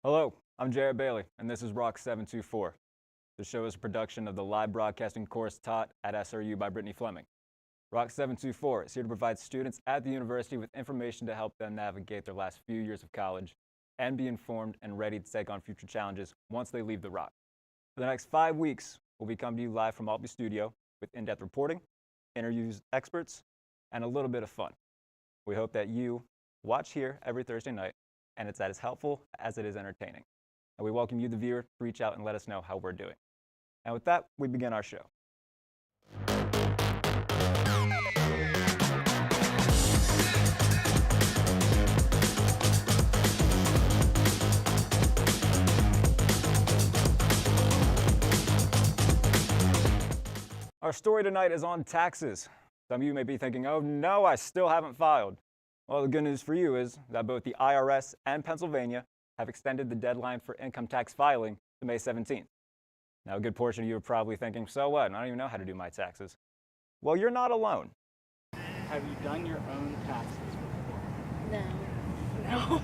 Hello, I'm Jarrett Bailey, and this is Rock 724. The show is a production of the live broadcasting course taught at SRU by Brittany Fleming. Rock 724 is here to provide students at the university with information to help them navigate their last few years of college and be informed and ready to take on future challenges once they leave the Rock. For the next 5 weeks, we'll be coming to you live from Albee Studio with in-depth reporting, interviews with experts, and a little bit of fun. We hope that you watch here every Thursday night, and it's as helpful as it is entertaining. And we welcome you, the viewer, to reach out and let us know how we're doing. And with that, we begin our show. Our story tonight is on taxes. Some of you may be thinking, oh no, I still haven't filed. Well, the good news for you is that both the IRS and Pennsylvania have extended the deadline for income tax filing to May 17th. Now, a good portion of you are probably thinking, so what? I don't even know how to do my taxes. Well, you're not alone. Have you done your own taxes before? No.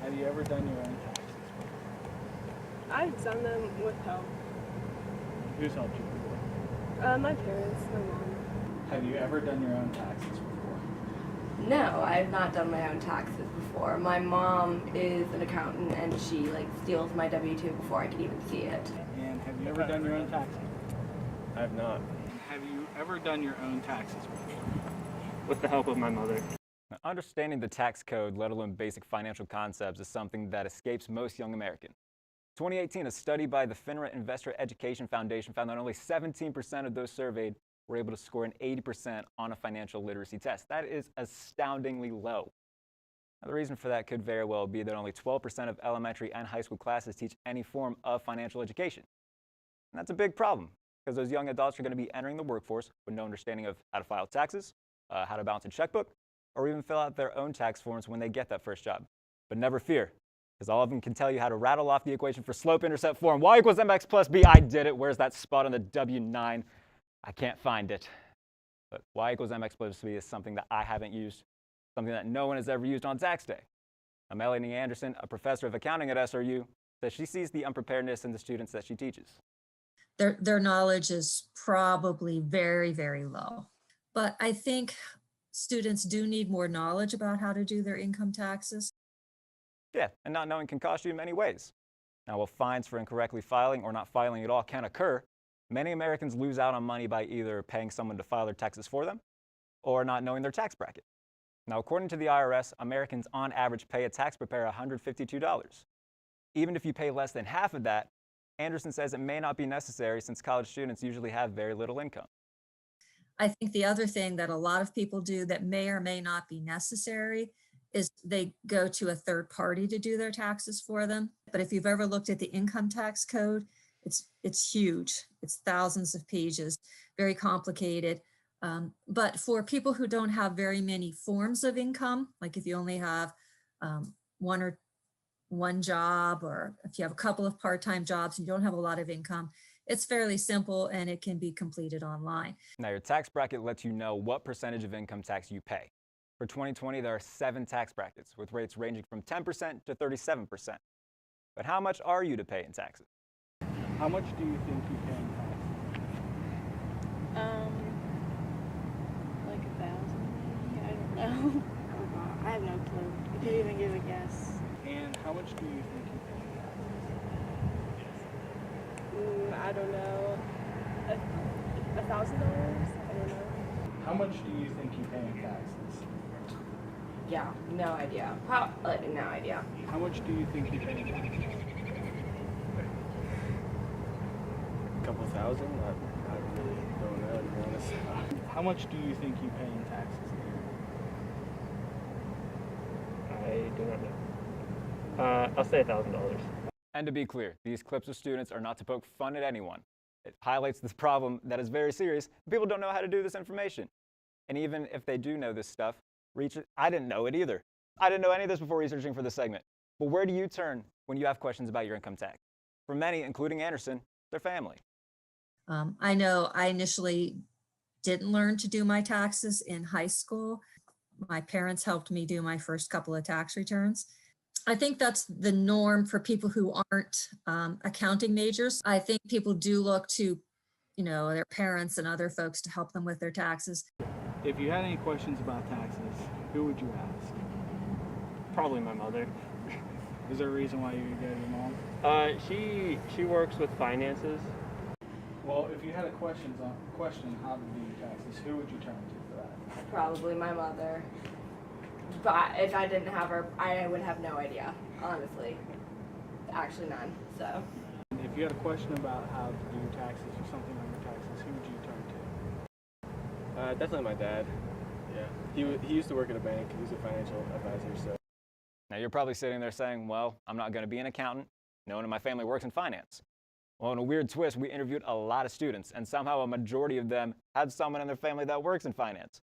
Have you ever done your own taxes before? I've done them with help. Who's helped you before? My parents, my mom. Have you ever done your own taxes before? No, I've not done my own taxes before. My mom is an accountant and she steals my W-2 before I can even see it. And have you ever done your own taxes? I have not. Have you ever done your own taxes before? With the help of my mother. Now, understanding the tax code, let alone basic financial concepts, is something that escapes most young Americans. 2018, a study by the FINRA Investor Education Foundation found that only 17% of those surveyed were able to score an 80% on a financial literacy test. That is astoundingly low. Now, the reason for that could very well be that only 12% of elementary and high school classes teach any form of financial education. And that's a big problem, because those young adults are going to be entering the workforce with no understanding of how to file taxes, how to balance a checkbook, or even fill out their own tax forms when they get that first job. But never fear, because all of them can tell you how to rattle off the equation for slope-intercept form. Y equals mx plus b. I did it. Where's that spot on the W9? I can't find it. But y equals mx plus b is something that I haven't used, something that no one has ever used on tax day. Now, Melanie Anderson, a professor of accounting at SRU, says she sees the unpreparedness in the students that she teaches. Their knowledge is probably very, very low. But I think students do need more knowledge about how to do their income taxes. Yeah, and not knowing can cost you in many ways. Now, while fines for incorrectly filing or not filing at all can occur, many Americans lose out on money by either paying someone to file their taxes for them or not knowing their tax bracket. Now, according to the IRS, Americans on average pay a tax preparer $152. Even if you pay less than half of that, Anderson says it may not be necessary since college students usually have very little income. I think the other thing that a lot of people do that may or may not be necessary is they go to a third party to do their taxes for them. But if you've ever looked at the income tax code, it's huge. It's thousands of pages, very complicated. But for people who don't have very many forms of income, like if you only have one job, or if you have a couple of part-time jobs and you don't have a lot of income, it's fairly simple and it can be completed online. Now, your tax bracket lets you know what percentage of income tax you pay. For 2020, there are 7 tax brackets with rates ranging from 10% to 37%. But how much are you to pay in taxes? How much do you think you pay in taxes? Like 1,000 maybe? I don't know. I have no clue. I can't even give a guess. And how much do you think you pay in taxes? I don't know. $1,000? I don't know. How much do you think you pay in taxes? Yeah, no idea. No idea. How much do you think you pay in taxes? A couple thousand? I really don't know, to be honest. How much do you think you pay in taxes a year? I do not know. I'll say $1,000. And to be clear, these clips of students are not to poke fun at anyone. It highlights this problem that is very serious. People don't know how to do this information. And even if they do know this stuff, I didn't know it either. I didn't know any of this before researching for this segment. But where do you turn when you have questions about your income tax? For many, including Anderson, their family. I know I initially didn't learn to do my taxes in high school. My parents helped me do my first couple of tax returns. I think that's the norm for people who aren't accounting majors. I think people do look to, you know, their parents and other folks to help them with their taxes. If you had any questions about taxes, who would you ask? Probably my mother. Is there a reason why you would go to your mom? She works with finances. Well, if you had a question how to do your taxes, who would you turn to for that? Probably my mother. But if I didn't have her, I would have no idea, honestly. Actually, none. So. If you had a question about how to do your taxes or something on your taxes, who would you turn to? Definitely my dad. Yeah. He used to work at a bank. He was a financial advisor, so. Now you're probably sitting there saying, well, I'm not going to be an accountant. No one in my family works in finance. Well, in a weird twist, we interviewed a lot of students, and somehow a majority of them had someone in their family that works in finance.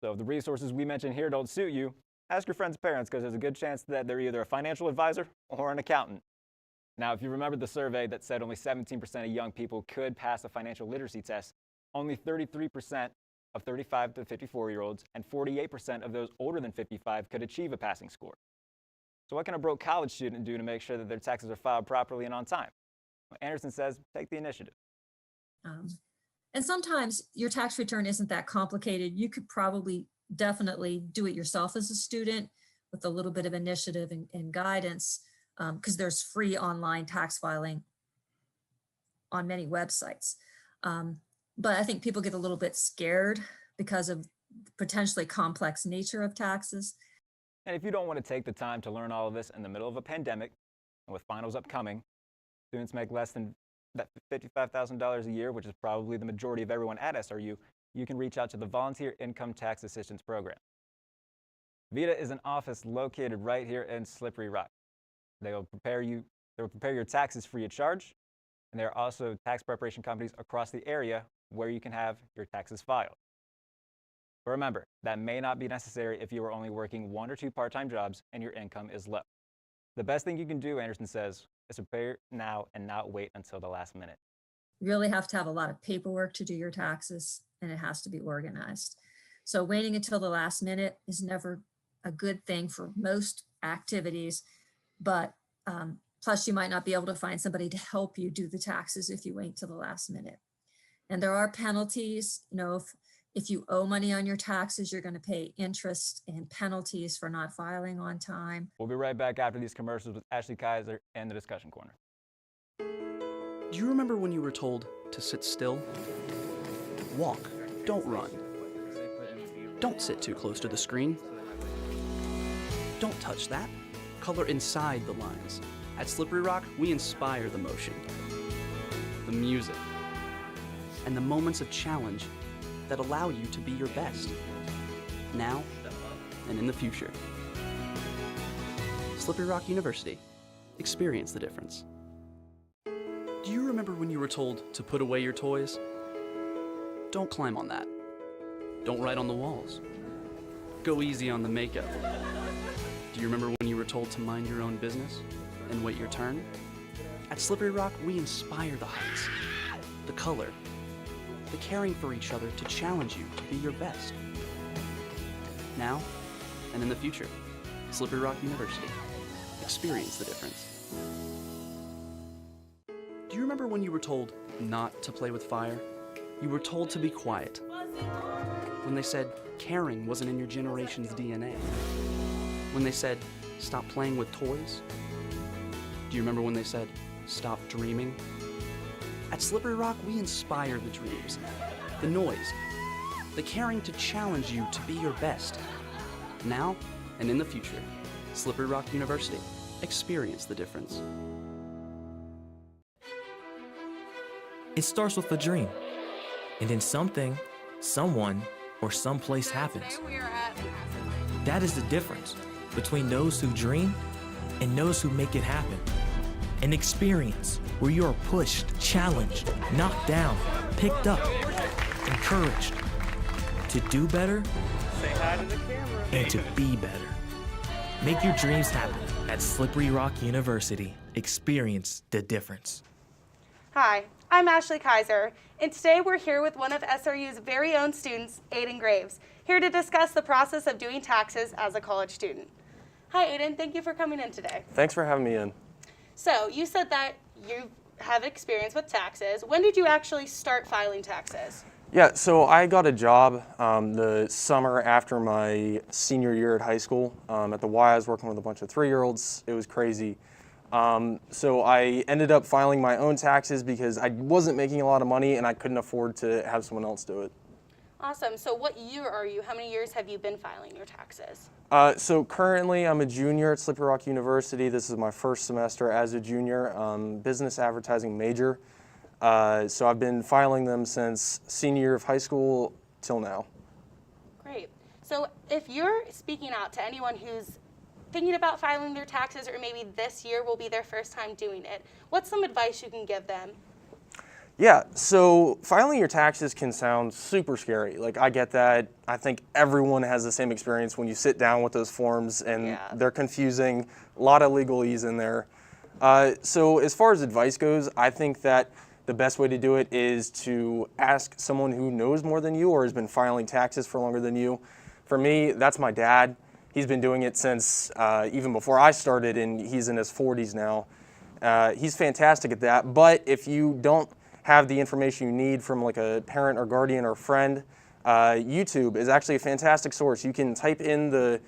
So if the resources we mentioned here don't suit you, ask your friends' parents, because there's a good chance that they're either a financial advisor or an accountant. Now, if you remember the survey that said only 17% of young people could pass a financial literacy test, only 33% of 35 to 54-year-olds and 48% of those older than 55 could achieve a passing score. So what can a broke college student do to make sure that their taxes are filed properly and on time? Well, Anderson says, take the initiative. And sometimes your tax return isn't that complicated. You could probably definitely do it yourself as a student with a little bit of initiative and guidance, because there's free online tax filing on many websites. But I think people get a little bit scared because of the potentially complex nature of taxes. And if you don't want to take the time to learn all of this in the middle of a pandemic, and with finals upcoming, students make less than $55,000 a year, which is probably the majority of everyone at SRU, you can reach out to the Volunteer Income Tax Assistance Program. VITA is an office located right here in Slippery Rock. They will prepare your taxes free of charge, and there are also tax preparation companies across the area where you can have your taxes filed. But remember, that may not be necessary if you are only working 1 or 2 part-time jobs and your income is low. The best thing you can do, Anderson says, is prepare now and not wait until the last minute. You really have to have a lot of paperwork to do your taxes, and it has to be organized. So waiting until the last minute is never a good thing for most activities, but plus you might not be able to find somebody to help you do the taxes if you wait till the last minute. And there are penalties. You know, if you owe money on your taxes, you're going to pay interest and penalties for not filing on time. We'll be right back after these commercials with Ashley Kaiser and the Discussion Corner. Do you remember when you were told to sit still? Walk, don't run. Don't sit too close to the screen. Don't touch that. Color inside the lines. At Slippery Rock, we inspire the motion, the music, and the moments of challenge that allow you to be your best, now and in the future. Slippery Rock University. Experience the difference. Do you remember when you were told to put away your toys? Don't climb on that. Don't write on the walls. Go easy on the makeup. Do you remember when you were told to mind your own business and wait your turn? At Slippery Rock, we inspire the heights, the color, the caring for each other to challenge you to be your best. Now and in the future. Slippery Rock University. Experience the difference. Do you remember when you were told not to play with fire? You were told to be quiet. When they said caring wasn't in your generation's DNA. When they said stop playing with toys. Do you remember when they said stop dreaming? At Slippery Rock, we inspire the dreams, the noise, the caring to challenge you to be your best. Now and in the future. Slippery Rock University. Experience the difference. It starts with a dream, and then something, someone, or someplace happens. That is the difference between those who dream and those who make it happen. An experience where you are pushed, challenged, knocked down, picked up, encouraged to do better and to be better. Make your dreams happen at Slippery Rock University. Experience the difference. Hi, I'm Ashley Kaiser, and today we're here with one of SRU's very own students, Aiden Graves, here to discuss the process of doing taxes as a college student. Hi, Aiden. Thank you for coming in today. Thanks for having me in. So you said that you have experience with taxes. When did you actually start filing taxes? Yeah, so I got a job the summer after my senior year at high school at the Y. I was working with a bunch of 3-year-olds. It was crazy. So I ended up filing my own taxes because I wasn't making a lot of money and I couldn't afford to have someone else do it. Awesome. So what year are you? How many years have you been filing your taxes? So currently I'm a junior at Slippery Rock University. This is my first semester as a junior, business advertising major. So I've been filing them since senior year of high school till now. Great. So if you're speaking out to anyone who's thinking about filing their taxes, or maybe this year will be their first time doing it, what's some advice you can give them? Yeah, so filing your taxes can sound super scary. Like, I get that. I think everyone has the same experience when you sit down with those forms and they're confusing, a lot of legalese in there. So as far as advice goes, I think that the best way to do it is to ask someone who knows more than you or has been filing taxes for longer than you. For me, that's my dad. He's been doing it since even before I started, and he's in his 40s now. He's fantastic at that, but if you don't have the information you need from like a parent or guardian or friend, YouTube is actually a fantastic source. You can type in the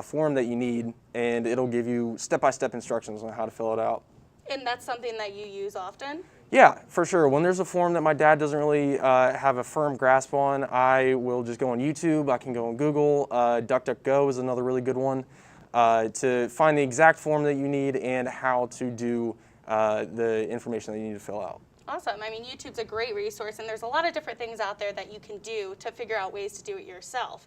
form that you need and it'll give you step-by-step instructions on how to fill it out. And that's something that you use often? Yeah, for sure. When there's a form that my dad doesn't really have a firm grasp on, I will just go on YouTube. I can go on Google. DuckDuckGo is another really good one to find the exact form that you need and how to do the information that you need to fill out. Awesome. I mean, YouTube's a great resource, and there's a lot of different things out there that you can do to figure out ways to do it yourself.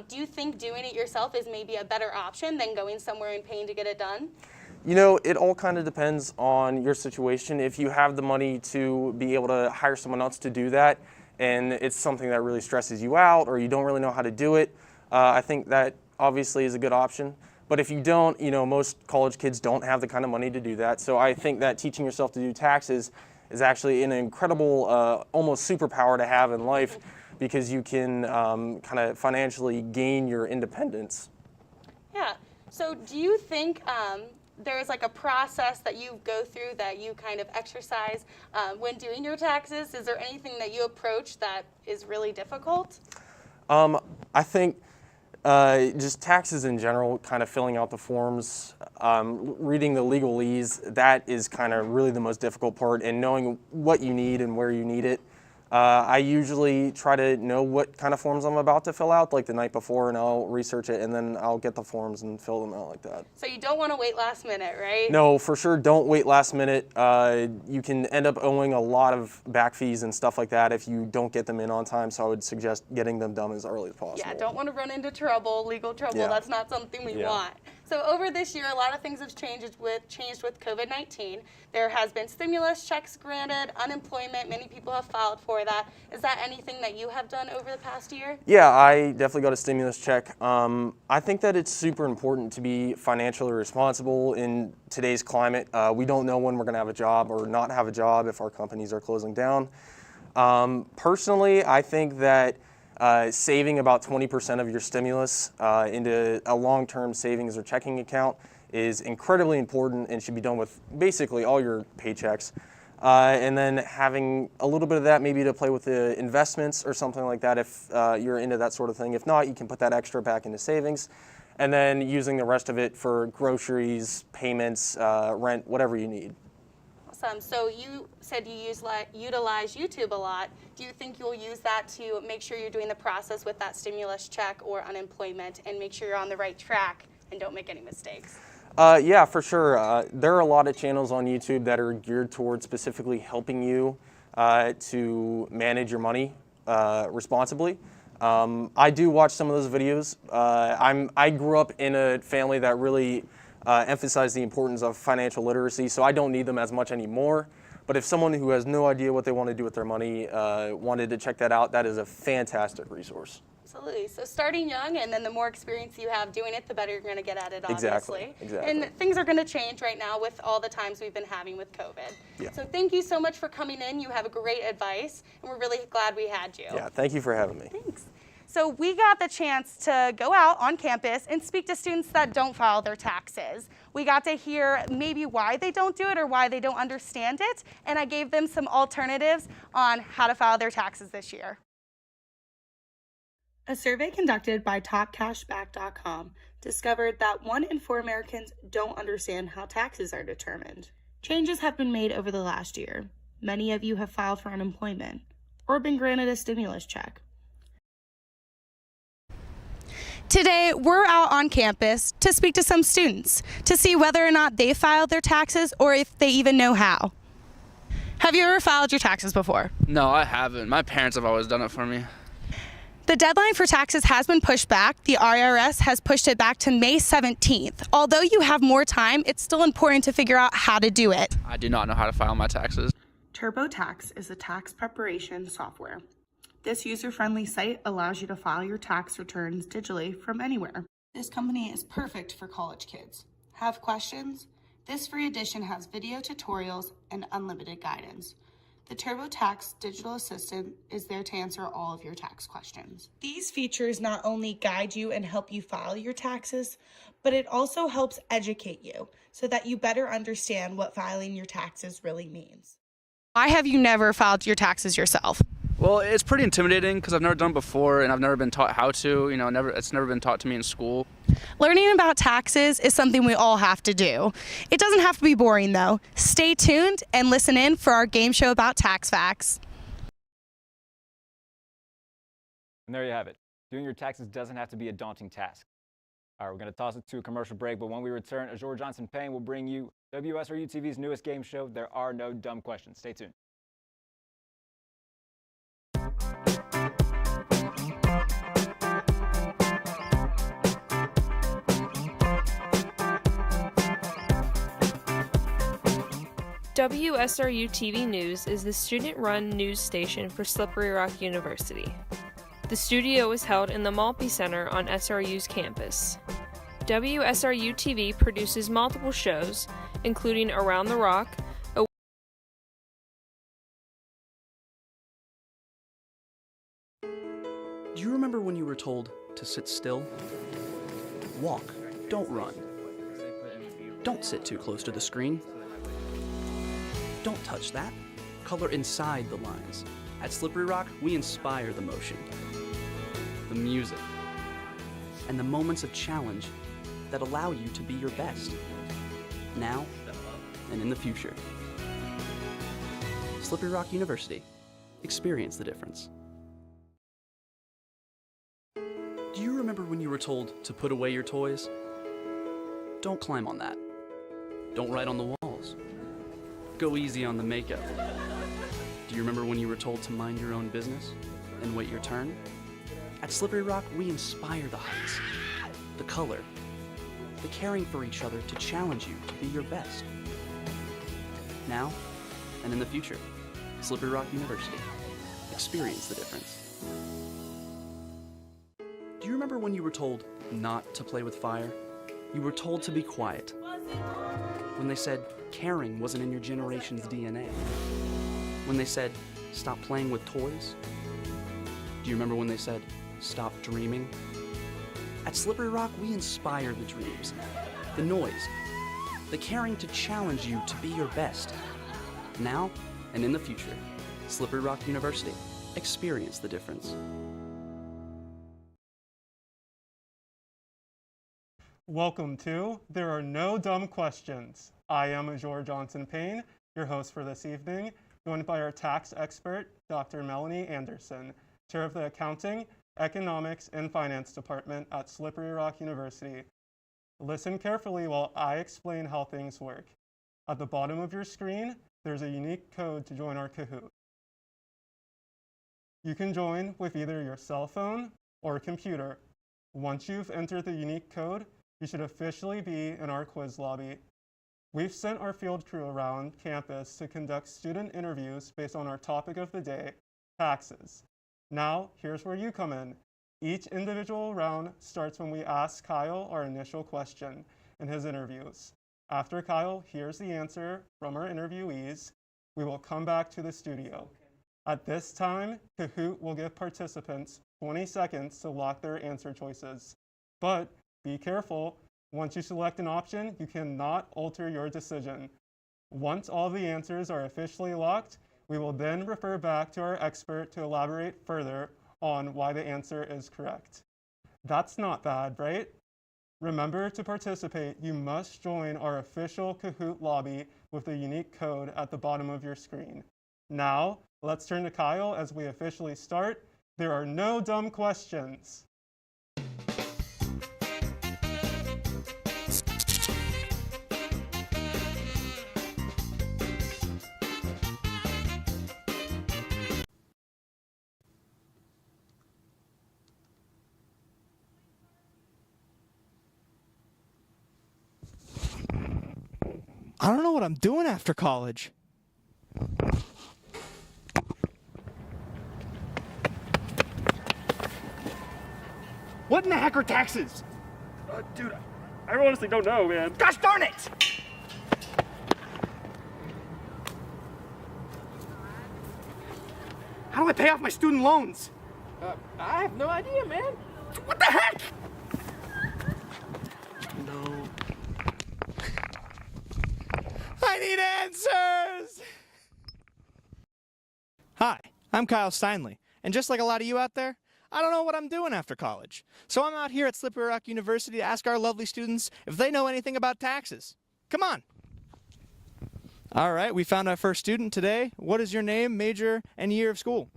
Do you think doing it yourself is maybe a better option than going somewhere and paying to get it done? You know, it all kind of depends on your situation. If you have the money to be able to hire someone else to do that, and it's something that really stresses you out, or you don't really know how to do it, I think that obviously is a good option. But if you don't, you know, most college kids don't have the kind of money to do that. So I think that teaching yourself to do taxes is actually an incredible, almost superpower to have in life, because you can kind of financially gain your independence. Yeah. So do you think there's like a process that you go through that you kind of exercise when doing your taxes? Is there anything that you approach that is really difficult? I think just taxes in general, kind of filling out the forms, reading the legalese, that is kind of really the most difficult part, and knowing what you need and where you need it. I usually try to know what kind of forms I'm about to fill out like the night before, and I'll research it, and then I'll get the forms and fill them out like that. So you don't want to wait last minute, right? No, for sure, don't wait last minute. You can end up owing a lot of back fees and stuff like that if you don't get them in on time, so I would suggest getting them done as early as possible. Yeah, don't want to run into trouble, legal trouble. Yeah. That's not something we want. So over this year, a lot of things have changed with COVID-19. There has been stimulus checks granted, unemployment. Many people have filed for that. Is that anything that you have done over the past year? Yeah, I definitely got a stimulus check. I think that it's super important to be financially responsible in today's climate. We don't know when we're going to have a job or not have a job if our companies are closing down. Personally, I think that saving about 20% of your stimulus into a long-term savings or checking account is incredibly important and should be done with basically all your paychecks. And then having a little bit of that maybe to play with the investments or something like that if you're into that sort of thing. If not, you can put that extra back into savings, and then using the rest of it for groceries, payments, rent, whatever you need. Awesome. So you said you utilize YouTube a lot. Do you think you'll use that to make sure you're doing the process with that stimulus check or unemployment and make sure you're on the right track and don't make any mistakes? Yeah, for sure. There are a lot of channels on YouTube that are geared towards specifically helping you to manage your money responsibly. I do watch some of those videos. I grew up in a family that really emphasized the importance of financial literacy, so I don't need them as much anymore. But if someone who has no idea what they want to do with their money wanted to check that out, that is a fantastic resource. Absolutely. So starting young, and then the more experience you have doing it, the better you're going to get at it, obviously. Exactly. And things are going to change right now with all the times we've been having with COVID. Yeah. So thank you so much for coming in. You have great advice, and we're really glad we had you. Yeah, thank you for having me. Thanks. So we got the chance to go out on campus and speak to students that don't file their taxes. We got to hear maybe why they don't do it or why they don't understand it, and I gave them some alternatives on how to file their taxes this year. A survey conducted by TopCashback.com discovered that 1 in 4 Americans don't understand how taxes are determined. Changes have been made over the last year. Many of you have filed for unemployment or been granted a stimulus check. Today, we're out on campus to speak to some students to see whether or not they filed their taxes or if they even know how. Have you ever filed your taxes before? No, I haven't. My parents have always done it for me. The deadline for taxes has been pushed back. The IRS has pushed it back to May 17th. Although you have more time, it's still important to figure out how to do it. I do not know how to file my taxes. TurboTax is a tax preparation software. This user-friendly site allows you to file your tax returns digitally from anywhere. This company is perfect for college kids. Have questions? This free edition has video tutorials and unlimited guidance. The TurboTax digital assistant is there to answer all of your tax questions. These features not only guide you and help you file your taxes, but it also helps educate you so that you better understand what filing your taxes really means. Why have you never filed your taxes yourself? Well, it's pretty intimidating because I've never done it before and I've never been taught how to. It's never been taught to me in school. Learning about taxes is something we all have to do. It doesn't have to be boring though. Stay tuned and listen in for our game show about tax facts. And there you have it. Doing your taxes doesn't have to be a daunting task. All right, we're going to toss it to a commercial break, but when we return, Azure Johnson-Payne will bring you WSRU-TV's newest game show, There Are No Dumb Questions. Stay tuned. WSRU-TV News is the student-run news station for Slippery Rock University. The studio is held in the Maltby Center on SRU's campus. WSRU-TV produces multiple shows, including Around the Rock, Do you remember when you were told to sit still? Walk, don't run. Don't sit too close to the screen. Don't touch that. Color inside the lines. At Slippery Rock, we inspire the motion, the music, and the moments of challenge that allow you to be your best, now and in the future. Slippery Rock University. Experience the difference. Do you remember when you were told to put away your toys? Don't climb on that. Don't write on the walls. Go easy on the makeup. Do you remember when you were told to mind your own business and wait your turn? At Slippery Rock, we inspire the heights, the color, the caring for each other to challenge you to be your best, now and in the future. Slippery Rock University. Experience the difference. Do you remember when you were told not to play with fire? You were told to be quiet. When they said caring wasn't in your generation's DNA. When they said stop playing with toys. Do you remember when they said stop dreaming? At Slippery Rock, we inspire the dreams, the noise, the caring to challenge you to be your best, now and in the future. Slippery Rock University. Experience the difference. Welcome to There Are No Dumb Questions. I am Azure Johnson-Payne, your host for this evening, joined by our tax expert, Dr. Melanie Anderson, chair of the Accounting, Economics, and Finance Department at Slippery Rock University. Listen carefully while I explain how things work. At the bottom of your screen, there's a unique code to join our Kahoot. You can join with either your cell phone or computer. Once you've entered the unique code, you should officially be in our quiz lobby. We've sent our field crew around campus to conduct student interviews based on our topic of the day, taxes. Now, here's where you come in. Each individual round starts when we ask Kyle our initial question in his interviews. After Kyle hears the answer from our interviewees, we will come back to the studio. At this time, Kahoot will give participants 20 seconds to lock their answer choices. But be careful, once you select an option, you cannot alter your decision. Once all the answers are officially locked, we will then refer back to our expert to elaborate further on why the answer is correct. That's not bad, right? Remember, to participate, you must join our official Kahoot lobby with the unique code at the bottom of your screen. Now, let's turn to Kyle as we officially start. There are no dumb questions. I don't know what I'm doing after college. What in the heck are taxes? Dude, I honestly don't know, man. Gosh darn it! How do I pay off my student loans? I have no idea, man. What the heck? No. I need answers! Hi, I'm Kyle Steinle, and just like a lot of you out there, I don't know what I'm doing after college. So I'm out here at Slippery Rock University to ask our lovely students if they know anything about taxes. Come on. All right, we found our first student today. What is your name, major, and year of school?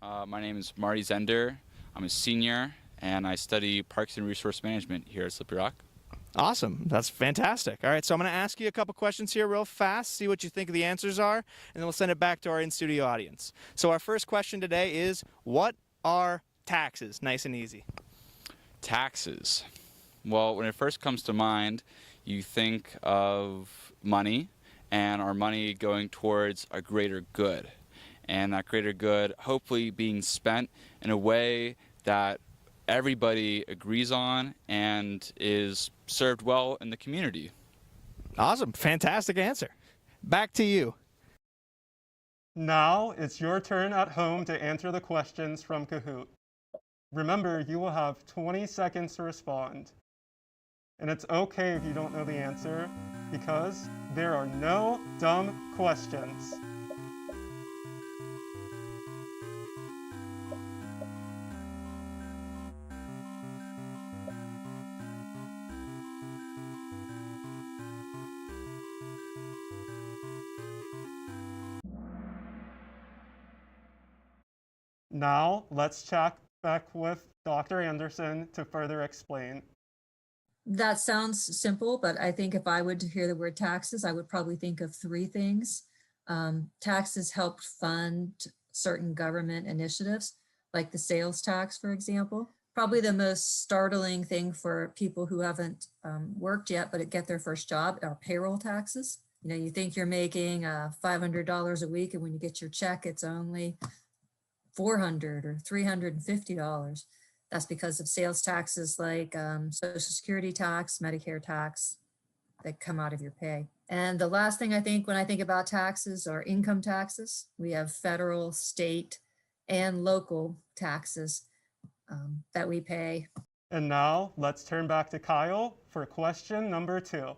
My name is Marty Zender. I'm a senior, and I study Parks and Resource Management here at Slippery Rock. Awesome. That's fantastic. All right, so I'm going to ask you a couple questions here real fast, see what you think the answers are, and then we'll send it back to our in-studio audience. So our first question today is, what are taxes? Nice and easy. Taxes. Well, when it first comes to mind, you think of money, and our money going towards a greater good. And that greater good hopefully being spent in a way that everybody agrees on and is served well in the community. Awesome. Fantastic answer. Back to you. Now it's your turn at home to answer the questions from Kahoot. Remember, you will have 20 seconds to respond. And it's okay if you don't know the answer, because there are no dumb questions. Now, let's check back with Dr. Anderson to further explain. That sounds simple, but I think if I would hear the word taxes, I would probably think of three things. Taxes help fund certain government initiatives, like the sales tax, for example. Probably the most startling thing for people who haven't worked yet, but get their first job, are payroll taxes. You know, you think you're making $500 a week, and when you get your check, it's only $400 or $350. That's because of sales taxes like Social Security tax, Medicare tax that come out of your pay. And the last thing I think when I think about taxes are income taxes. We have federal, state, and local taxes that we pay. And now let's turn back to Kyle for question number 2.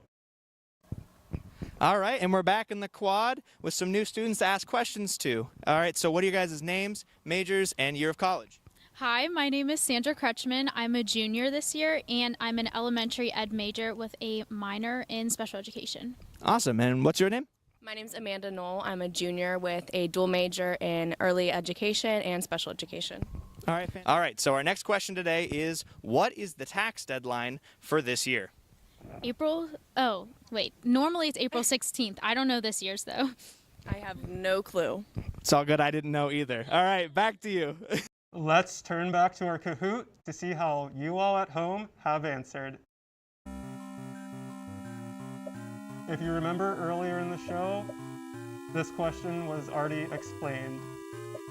All right, and we're back in the quad with some new students to ask questions to. All right, so what are your guys' names, majors, and year of college? Hi, my name is Sandra Crutchman. I'm a junior this year, and I'm an elementary ed major with a minor in special education. Awesome, and what's your name? My name's Amanda Noll. I'm a junior with a dual major in early education and special education. All right, so our next question today is, what is the tax deadline for this year? Normally it's April 16th. I don't know this year's though. I have no clue. It's all good, I didn't know either. All right, back to you. Let's turn back to our Kahoot to see how you all at home have answered. If you remember earlier in the show, this question was already explained.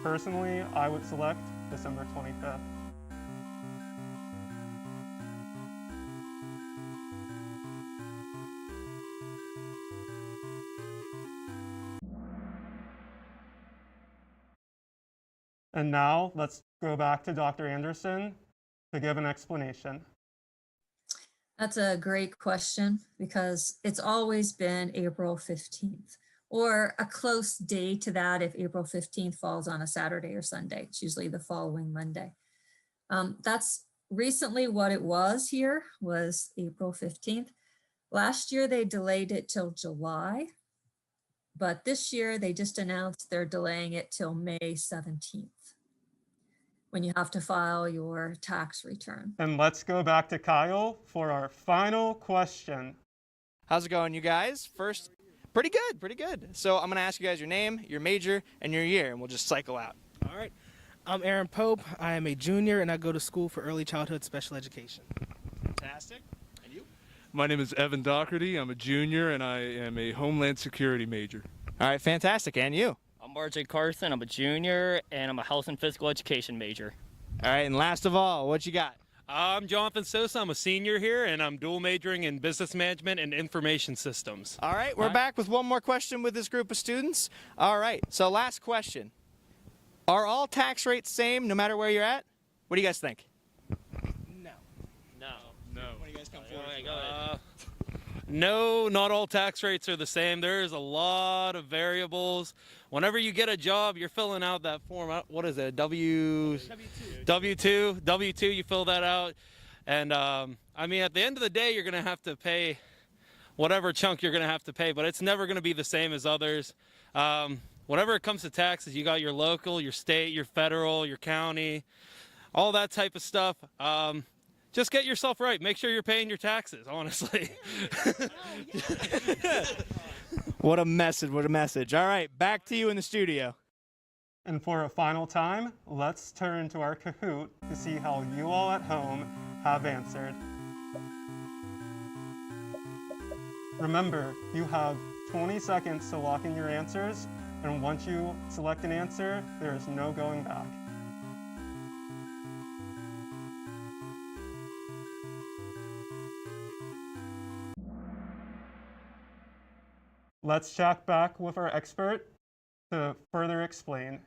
Personally, I would select December 25th. And now let's go back to Dr. Anderson to give an explanation. That's a great question because it's always been April 15th or a close day to that if April 15th falls on a Saturday or Sunday. It's usually the following Monday. That's recently what it was here, was April 15th. Last year they delayed it till July, but this year they just announced they're delaying it till May 17th when you have to file your tax return. And let's go back to Kyle for our final question. How's it going, you guys? First, pretty good, pretty good. So I'm gonna ask you guys your name, your major, and your year, and we'll just cycle out. All right. I'm Aaron Pope. I am a junior, and I go to school for early childhood special education. Fantastic. And you? My name is Evan Doherty. I'm a junior, and I am a Homeland Security major. All right, fantastic. And you? I'm RJ Carson. I'm a junior, and I'm a health and physical education major. All right, and last of all, what you got? I'm Jonathan Sosa. I'm a senior here, and I'm dual majoring in business management and information systems. All right, we're back with one more question with this group of students. All right, so last question. Are all tax rates same no matter where you're at? What do you guys think? No. What do you guys come No, not all tax rates are the same. There's a lot of variables. Whenever you get a job, you're filling out that form. What is it? W-2, you fill that out. And I mean, at the end of the day, you're going to have to pay whatever chunk you're going to have to pay, but it's never going to be the same as others. Whenever it comes to taxes, you got your local, your state, your federal, your county, all that type of stuff. Just get yourself right. Make sure you're paying your taxes, honestly. What a message, what a message. All right, back to you in the studio. And for a final time, let's turn to our Kahoot to see how you all at home have answered. Remember, you have 20 seconds to lock in your answers, and once you select an answer, there is no going back. Let's check back with our expert to further explain.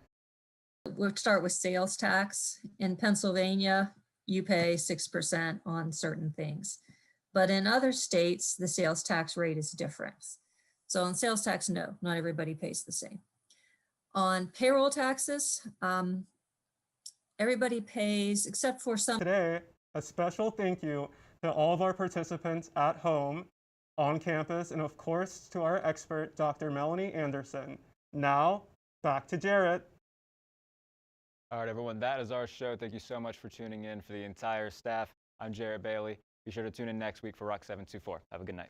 We'll start with sales tax. In Pennsylvania, you pay 6% on certain things. But in other states, the sales tax rate is different. So on sales tax, no, not everybody pays the same. On payroll taxes, everybody pays except for some. Today, a special thank you to all of our participants at home, on campus, and of course to our expert, Dr. Melanie Anderson. Now, back to Jarrett. All right, everyone, that is our show. Thank you so much for tuning in. For the entire staff, I'm Jarrett Bailey. Be sure to tune in next week for Rock 724. Have a good night.